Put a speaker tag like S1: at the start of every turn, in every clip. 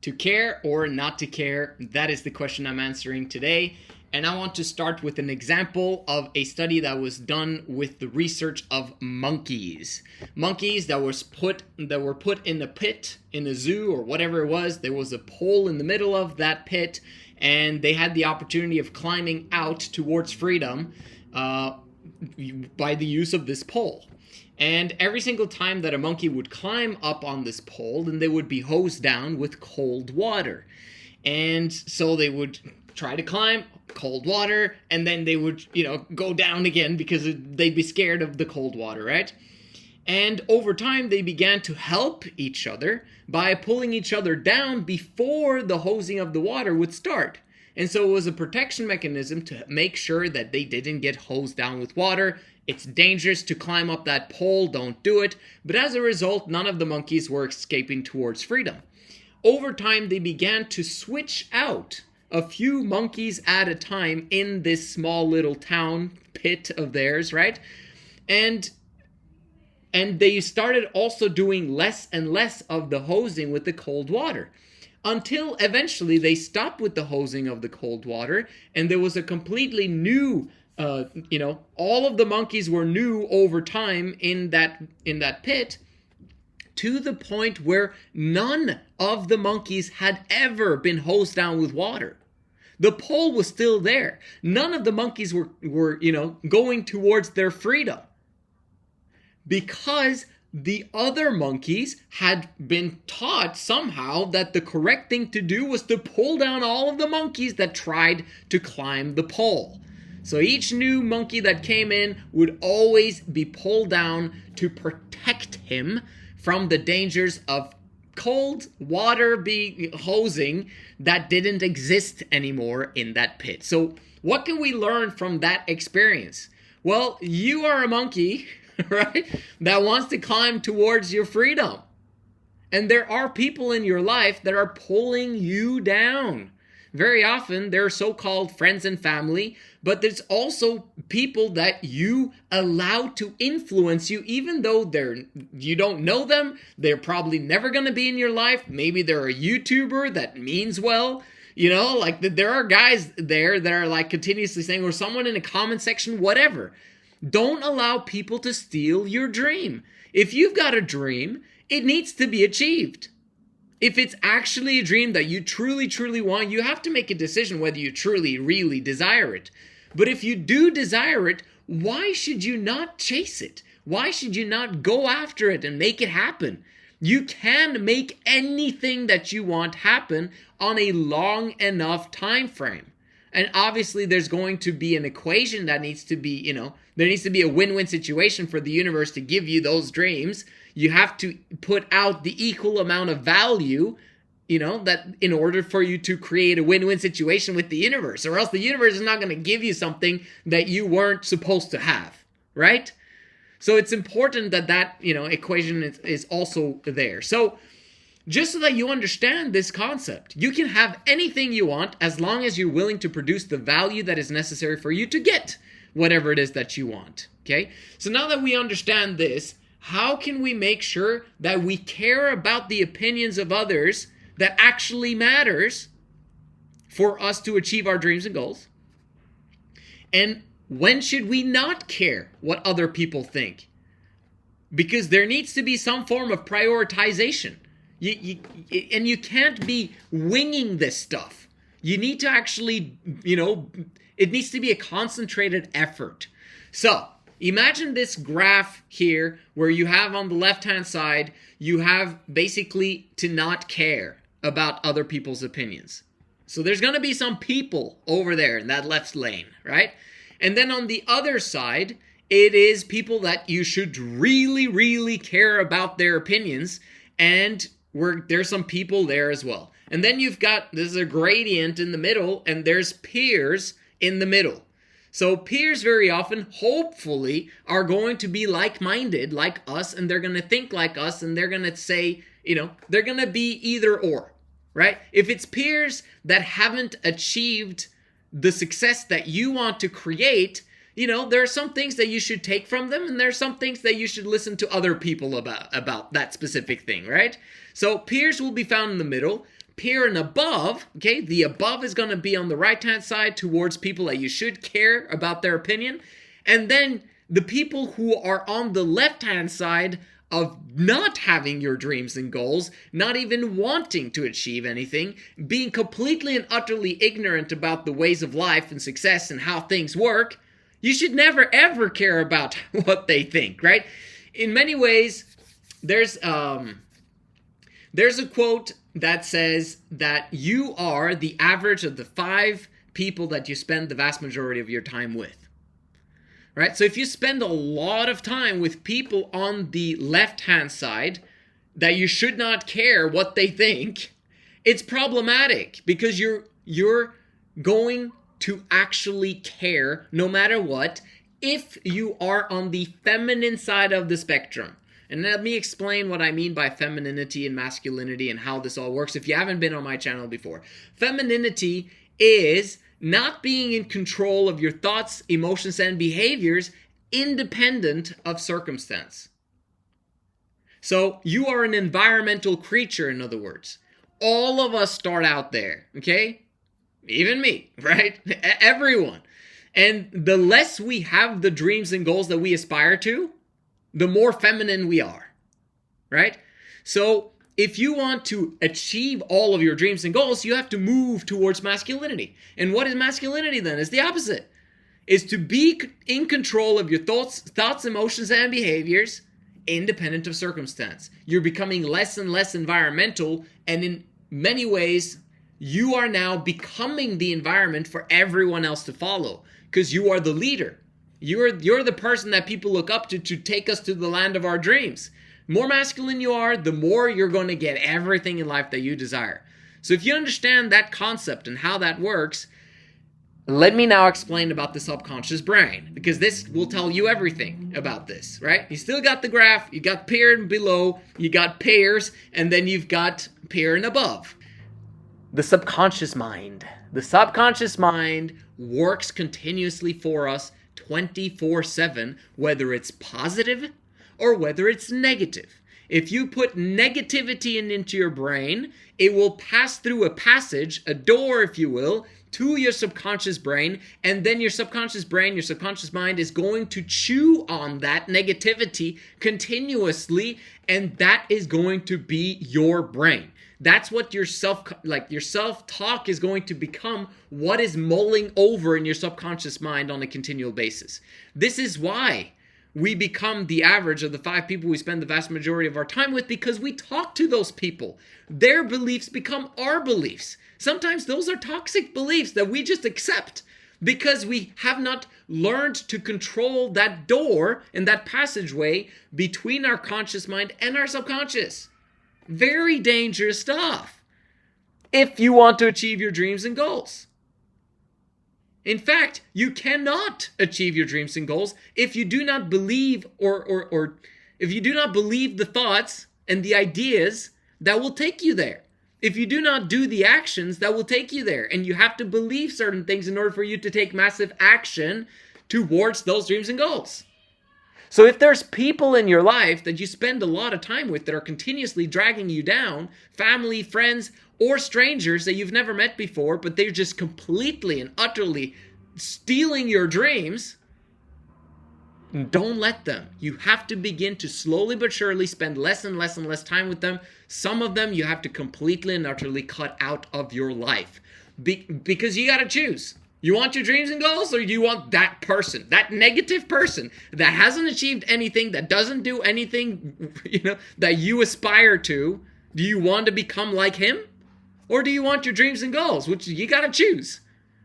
S1: To care or not to care, that is the question I'm answering today. And I want to start with an example of a study that was done with the research of monkeys. Monkeys that were put in a pit in a zoo or whatever it was. There was a pole in the middle of that pit, and they had the opportunity of climbing out towards freedom by the use of this pole. And every single time that a monkey would climb up on this pole, then they would be hosed down with cold water. And so they would try to climb, cold water, and then they would, go down again because they'd be scared of the cold water, right? And over time, they began to help each other by pulling each other down before the hosing of the water would start. And so it was a protection mechanism to make sure that they didn't get hosed down with water. It's dangerous to climb up that pole, don't do it. But as a result, none of the monkeys were escaping towards freedom. Over time, they began to switch out a few monkeys at a time in this small little town pit of theirs, right? And they started also doing less and less of the hosing with the cold water, until eventually they stopped with the hosing of the cold water, and there was a completely new, all of the monkeys were new over time in that pit, to the point where none of the monkeys had ever been hosed down with water. The pole was still there. None of the monkeys were going towards their freedom, because the other monkeys had been taught somehow that the correct thing to do was to pull down all of the monkeys that tried to climb the pole. So each new monkey that came in would always be pulled down to protect him from the dangers of cold water hosing that didn't exist anymore in that pit. So what can we learn from that experience? Well, you are a monkey, right, that wants to climb towards your freedom. And there are people in your life that are pulling you down. Very often, they're so-called friends and family, but there's also people that you allow to influence you, even though you don't know them. They're probably never going to be in your life. Maybe they're a YouTuber that means well. There are guys there that are continuously saying, or someone in a comment section, whatever. Don't allow people to steal your dream. If you've got a dream, it needs to be achieved. If it's actually a dream that you truly, truly want, you have to make a decision whether you truly, really desire it. But if you do desire it, why should you not chase it? Why should you not go after it and make it happen? You can make anything that you want happen on a long enough time frame. And obviously there's going to be an equation that needs to be, there needs to be a win-win situation for the universe to give you those dreams. You have to put out the equal amount of value, that in order for you to create a win-win situation with the universe, or else the universe is not going to give you something that you weren't supposed to have, right? So it's important that equation is also there. So just so that you understand this concept, you can have anything you want as long as you're willing to produce the value that is necessary for you to get whatever it is that you want, okay? So now that we understand this, how can we make sure that we care about the opinions of others that actually matters for us to achieve our dreams and goals? And when should we not care what other people think? Because there needs to be some form of prioritization. And you can't be winging this stuff. You need to actually, it needs to be a concentrated effort. So imagine this graph here where you have on the left-hand side, you have basically to not care about other people's opinions. So there's going to be some people over there in that left lane, right? And then on the other side, it is people that you should really, really care about their opinions, and there's some people there as well. And then there's a gradient in the middle, and there's peers in the middle. So peers very often, hopefully, are going to be like-minded like us, and they're going to think like us, and they're going to say, they're going to be either or, right? If it's peers that haven't achieved the success that you want to create, there are some things that you should take from them, and there are some things that you should listen to other people about that specific thing, right? So peers will be found in the middle. peer and above, okay, the above is going to be on the right-hand side towards people that you should care about their opinion. And then the people who are on the left-hand side of not having your dreams and goals, not even wanting to achieve anything, being completely and utterly ignorant about the ways of life and success and how things work, you should never ever care about what they think, right? In many ways, there's a quote that says that you are the average of the 5 people that you spend the vast majority of your time with. Right? So if you spend a lot of time with people on the left-hand side that you should not care what they think, it's problematic because you're going to actually care no matter what if you are on the feminine side of the spectrum. And let me explain what I mean by femininity and masculinity and how this all works if you haven't been on my channel before. Femininity is not being in control of your thoughts, emotions, and behaviors independent of circumstance. So you are an environmental creature, in other words. All of us start out there, okay? Even me, right? Everyone. And the less we have the dreams and goals that we aspire to, the more feminine we are, right? So if you want to achieve all of your dreams and goals, you have to move towards masculinity. And what is masculinity then? It's the opposite. It's to be in control of your thoughts, emotions, and behaviors independent of circumstance. You're becoming less and less environmental, and in many ways, you are now becoming the environment for everyone else to follow because you are the leader. You're the person that people look up to take us to the land of our dreams. The more masculine you are, the more you're going to get everything in life that you desire. So if you understand that concept and how that works, let me now explain about the subconscious brain, because this will tell you everything about this, right? You still got the graph, you got peer and below, you got pairs, and then you've got peer and above. The subconscious mind. The subconscious mind works continuously for us 24/7, whether it's positive or whether it's negative. If you put negativity into your brain, it will pass through a passage, a door, if you will, to your subconscious brain, and then your subconscious brain, your subconscious mind is going to chew on that negativity continuously, and that is going to be your brain. That's what your self-talk is going to become, what is mulling over in your subconscious mind on a continual basis. This is why we become the average of the 5 people we spend the vast majority of our time with, because we talk to those people. Their beliefs become our beliefs. Sometimes those are toxic beliefs that we just accept because we have not learned to control that door and that passageway between our conscious mind and our subconscious. Very dangerous stuff if you want to achieve your dreams and goals. In fact, you cannot achieve your dreams and goals if you do not believe or if you do not believe the thoughts and the ideas that will take you there. If you do not do the actions that will take you there, and you have to believe certain things in order for you to take massive action towards those dreams and goals. So if there's people in your life that you spend a lot of time with that are continuously dragging you down, family, friends, or strangers that you've never met before, but they're just completely and utterly stealing your dreams, don't let them. You have to begin to slowly but surely spend less and less and less time with them. Some of them you have to completely and utterly cut out of your life. Because you got to choose. You want your dreams and goals, or you want that person, that negative person that hasn't achieved anything, that doesn't do anything, that you aspire to? Do you want to become like him? Or do you want your dreams and goals? Which you got to choose.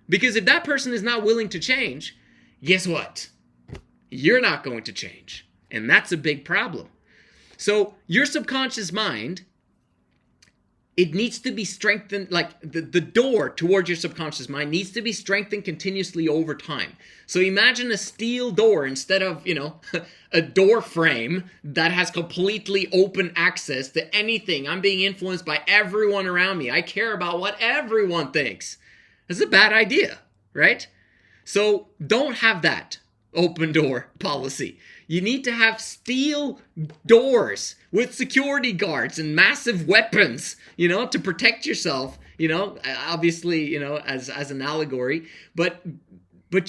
S1: Because if that person is not willing to change, guess what? You're not going to change. And that's a big problem. So your subconscious mind, it needs to be strengthened, like the door towards your subconscious mind needs to be strengthened continuously over time. So imagine a steel door instead of, a door frame that has completely open access to anything. I'm being influenced by everyone around me. I care about what everyone thinks. That's a bad idea, right? So don't have that open door policy. You need to have steel doors with security guards and massive weapons, to protect yourself, obviously, as an allegory. But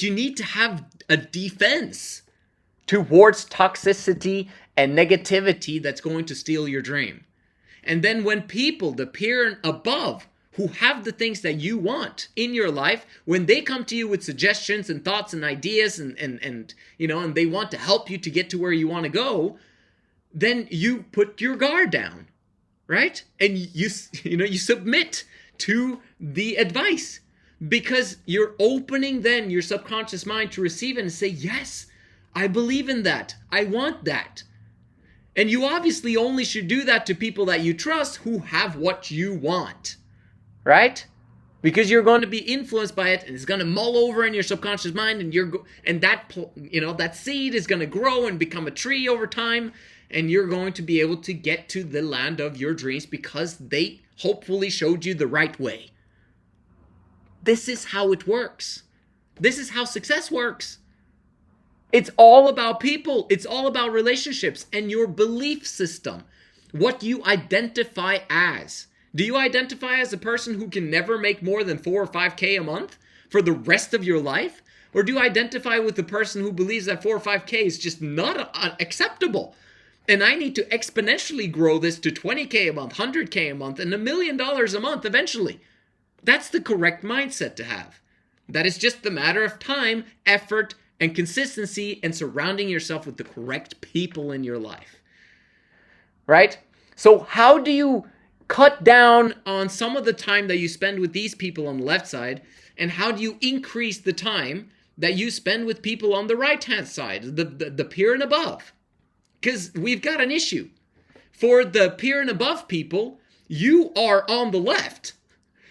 S1: you need to have a defense towards toxicity and negativity that's going to steal your dream. And then when people, the peer and above, who have the things that you want in your life, when they come to you with suggestions and thoughts and ideas and they want to help you to get to where you want to go, then you put your guard down, right? And you submit to the advice, because you're opening then your subconscious mind to receive it and say, yes, I believe in that. I want that. And you obviously only should do that to people that you trust who have what you want. Right? Because you're going to be influenced by it, and it's going to mull over in your subconscious mind, and that seed is going to grow and become a tree over time, and you're going to be able to get to the land of your dreams because they hopefully showed you the right way. This is how it works. This is how success works. It's all about people. It's all about relationships and your belief system, what you identify as. Do you identify as a person who can never make more than 4 or 5K a month for the rest of your life? Or do you identify with the person who believes that 4 or 5K is just not acceptable? And I need to exponentially grow this to 20K a month, 100K a month, and $1 million a month eventually. That's the correct mindset to have. That is just a matter of time, effort, and consistency, and surrounding yourself with the correct people in your life. Right? So how do you cut down on some of the time that you spend with these people on the left side, and how do you increase the time that you spend with people on the right-hand side, the peer and above? Because we've got an issue. For the peer and above people, you are on the left.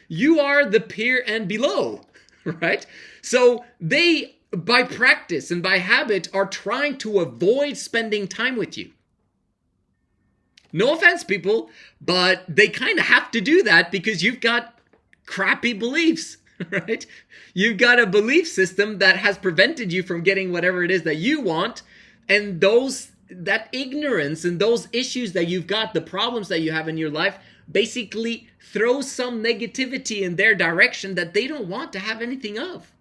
S1: You are the peer and below, right? So they, by practice and by habit, are trying to avoid spending time with you. No offense, people, but they kind of have to do that because you've got crappy beliefs, right? You've got a belief system that has prevented you from getting whatever it is that you want, and that ignorance and those issues that you've got, the problems that you have in your life, basically throw some negativity in their direction that they don't want to have anything of.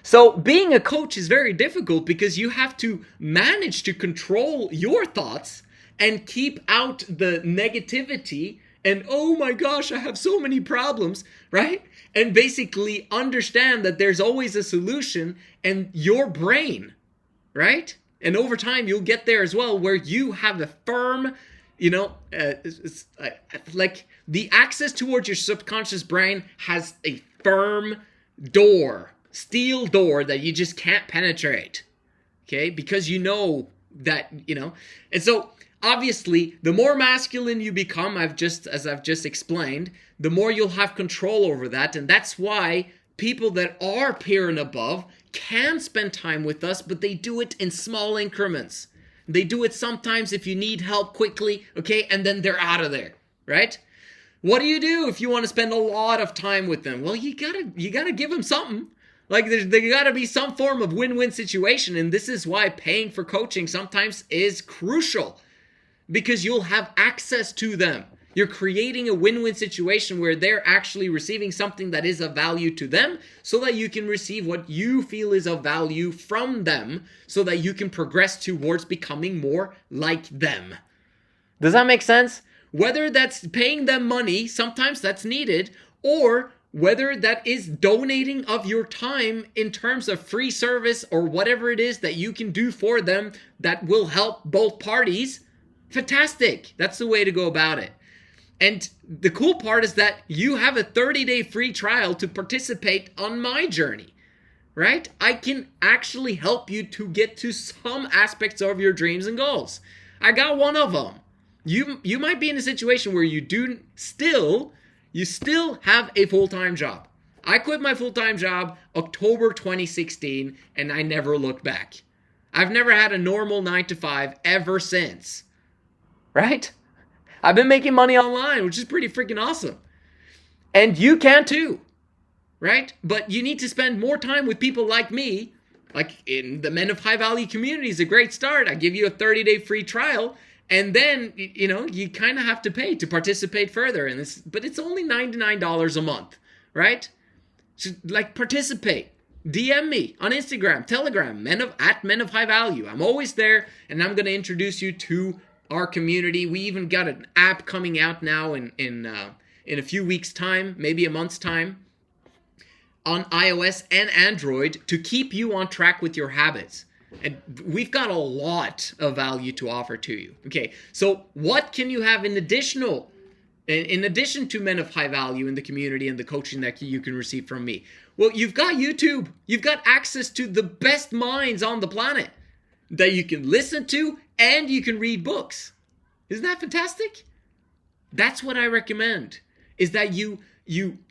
S1: So being a coach is very difficult because you have to manage to control your thoughts and keep out the negativity and, oh my gosh, I have so many problems, right? And basically understand that there's always a solution, and your brain, right? And over time, you'll get there as well, where you have a firm, like the access towards your subconscious brain has a firm door, steel door that you just can't penetrate, okay? Because you know that, and so obviously, the more masculine you become, as I've just explained, the more you'll have control over that. And that's why people that are peer and above can spend time with us, but they do it in small increments. They do it sometimes if you need help quickly, okay, and then they're out of there, right? What do you do if you want to spend a lot of time with them? Well, you gotta give them something. Like there gotta be some form of win-win situation, and this is why paying for coaching sometimes is crucial. Because you'll have access to them. You're creating a win-win situation where they're actually receiving something that is of value to them so that you can receive what you feel is of value from them so that you can progress towards becoming more like them. Does that make sense? Whether that's paying them money, sometimes that's needed, or whether that is donating of your time in terms of free service or whatever it is that you can do for them that will help both parties. Fantastic. That's the way to go about it. And the cool part is that you have a 30-day free trial to participate on my journey, right? I can actually help you to get to some aspects of your dreams and goals. I got one of them. You might be in a situation where you still have a full-time job. I quit my full-time job October 2016, and I never looked back. I've never had a normal 9-to-5 ever since. Right? I've been making money online, which is pretty freaking awesome. And you can too. Right? But you need to spend more time with people like me Like in the Men of High Value community is a great start. I give you a 30-day free trial, and then you kind of have to pay to participate further in this. But it's only $99 a month, right? So like participate. DM me on Instagram, Telegram, Men of High Value. I'm always there, and I'm going to introduce you to our community. We even got an app coming out now in a few weeks' time, maybe a month's time, on iOS and Android to keep you on track with your habits. And we've got a lot of value to offer to you. Okay, so what can you have in addition to Men of High Value in the community and the coaching that you can receive from me? Well, you've got YouTube. You've got access to the best minds on the planet that you can listen to, and you can read books. Isn't that fantastic? That's what I recommend, is that you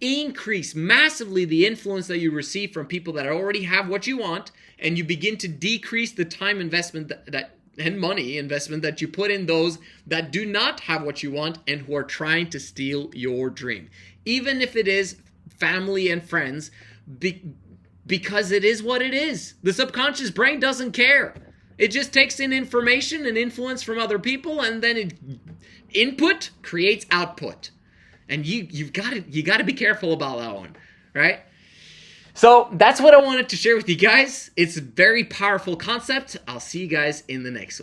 S1: increase massively the influence that you receive from people that already have what you want, and you begin to decrease the time investment and money investment that you put in those that do not have what you want and who are trying to steal your dream. Even if it is family and friends, because it is what it is. The subconscious brain doesn't care. It just takes in information and influence from other people, and then input creates output. And you got to be careful about that one, right? So that's what I wanted to share with you guys. It's a very powerful concept. I'll see you guys in the next one.